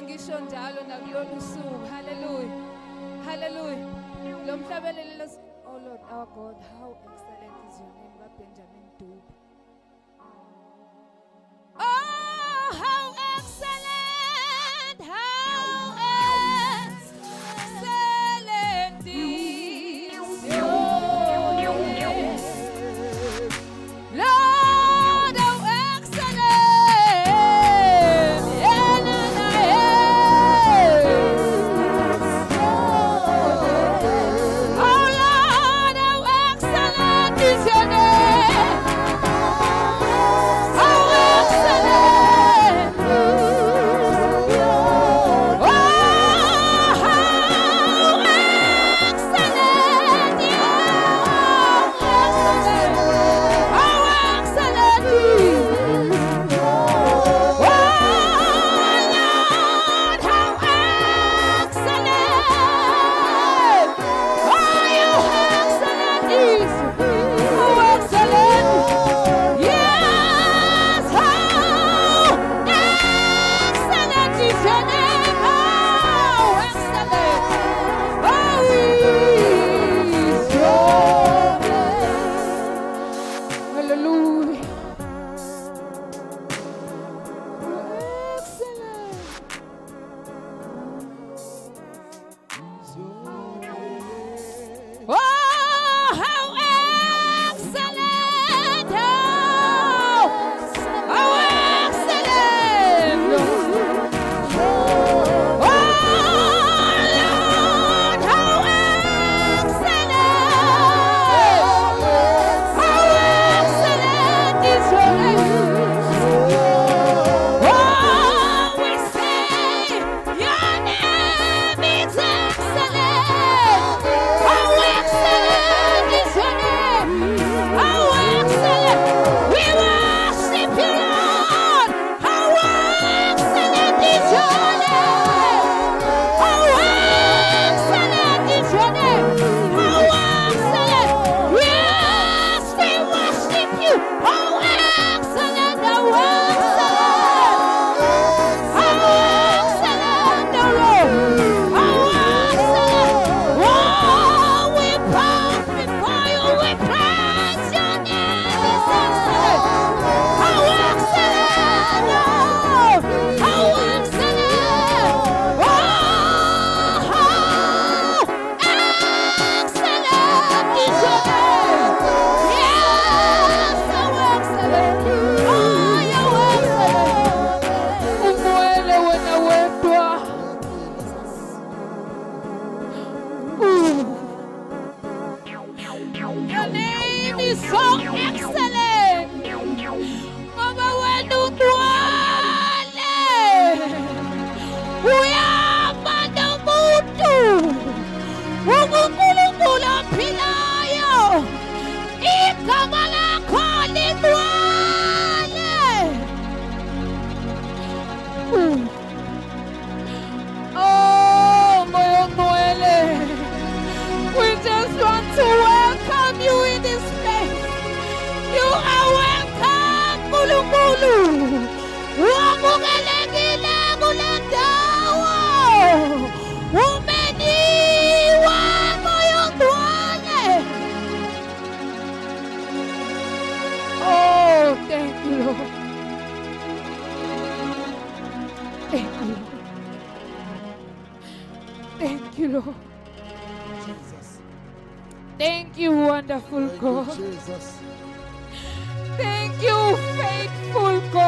ngisho njalo nakulolu suku. Hallelujah. Hallelujah. Lo mhlabelelo oh Lord our God, how excellent is your name, Benjamin Dube. Oh, how excellent, is your name. Lord, how excellent, oh Lord, how excellent is your name. How excellent. Oh, how excellent. How excellent. Oh, Lord, how excellent. Oh, you excellent is. How excellent. Yes, how excellent is your name. How excellent. Oh, is your name. Hallelujah. Excellent. Oh, how excellent! How excellent! Oh, Lord, how excellent! How excellent is your name! Oh, we say your name is excellent! How excellent is your name! How excellent! We worship you, Lord! How excellent is your name! How excellent is your name! How excellent! Yes, we worship you! How excellent! How excellent! How excellent, oh Lord! How excellent! Oh, we bow before you, we praise your name is excellent! How excellent! Oh, how excellent! Oh, how excellent is your name! Yes, how excellent! Oh, you're excellent! Umuele wena wedwa. Your name is so excellent. Mama wena udwale. Uyama nomuntu. UNkulunkulu ophilayo. Igama lakho lidwale. Oh, moyo ngcwele. We just want to welcome you in this place. You are welcome, Nkulunkulu. Wamukelekile kule ndawo. Umeniwe moyo ngcwele. Oh, thank you, Lord. Thank you, Lord. Thank you, Lord. Jesus. Thank you, wonderful Thank you, God. Jesus. Thank you, faithful God.